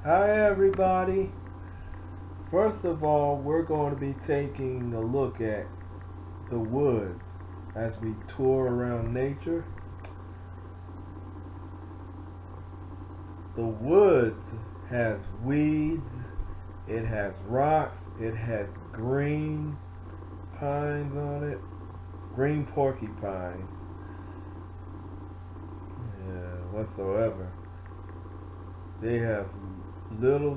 Hi everybody. First of all, we're going to be taking a look at the woods as we tour around nature. The woods has weeds, it has rocks, it has green pines on it, green porcupines whatsoever. They have little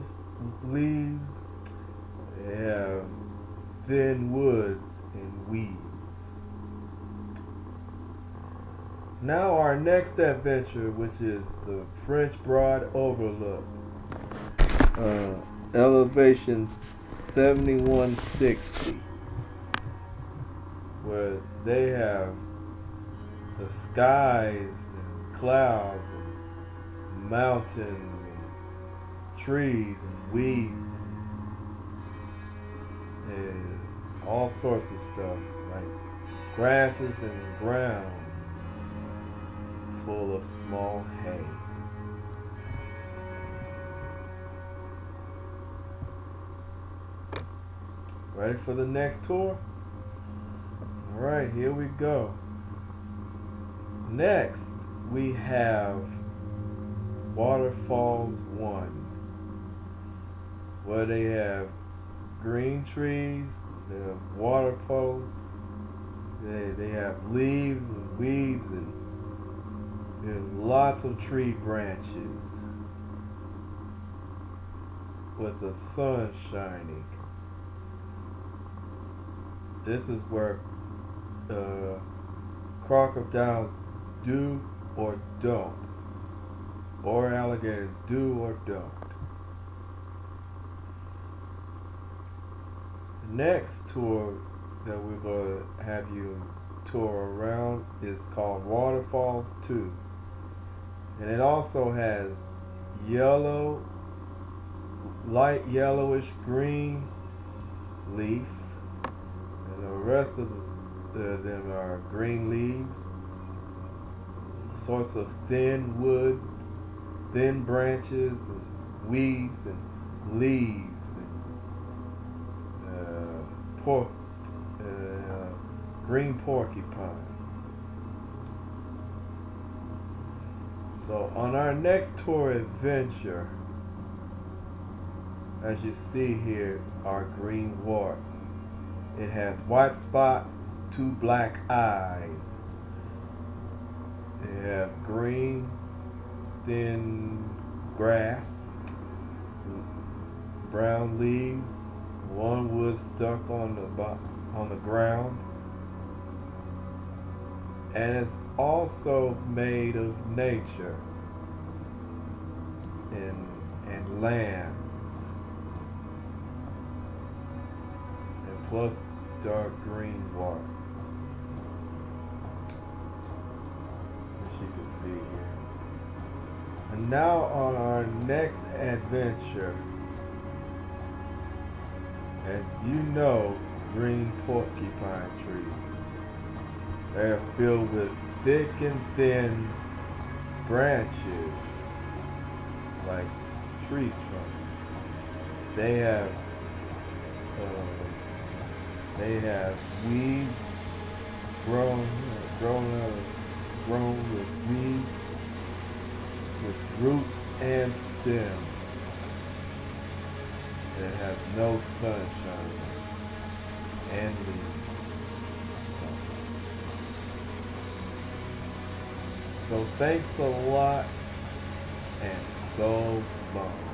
leaves, they have thin woods and weeds. Now our next adventure, which is the French Broad Overlook, elevation 7160, where they have the skies and clouds and mountains and trees and weeds and all sorts of stuff, like grasses and grounds full of small hay. Ready for the next tour? Alright, here we go. Next, we have Waterfalls 1, where they have green trees, they have water puddles, they have leaves and weeds and lots of tree branches with the sun shining. This is where crocodiles do or don't, or alligators do or don't. The next tour that we're going to have you tour around is called Waterfalls 2. And it also has yellow, light yellowish green leaf, and the rest of them are green leaves, sorts of thin woods, thin branches, and weeds, and leaves, and green porcupine. So on our next tour adventure, as you see here, are green warts. It has white spots, 2 black eyes. They have green, thin grass, brown leaves, 1 wood stuck on the ground, and it's also made of nature and lands, and plus dark green warts, as you can see here. And now on our next adventure, as you know, green porcupine trees, they're filled with thick and thin branches like tree trunks. They have weeds grown with weeds, with roots and stems. It has no sunshine and leaves. So thanks a lot and so long.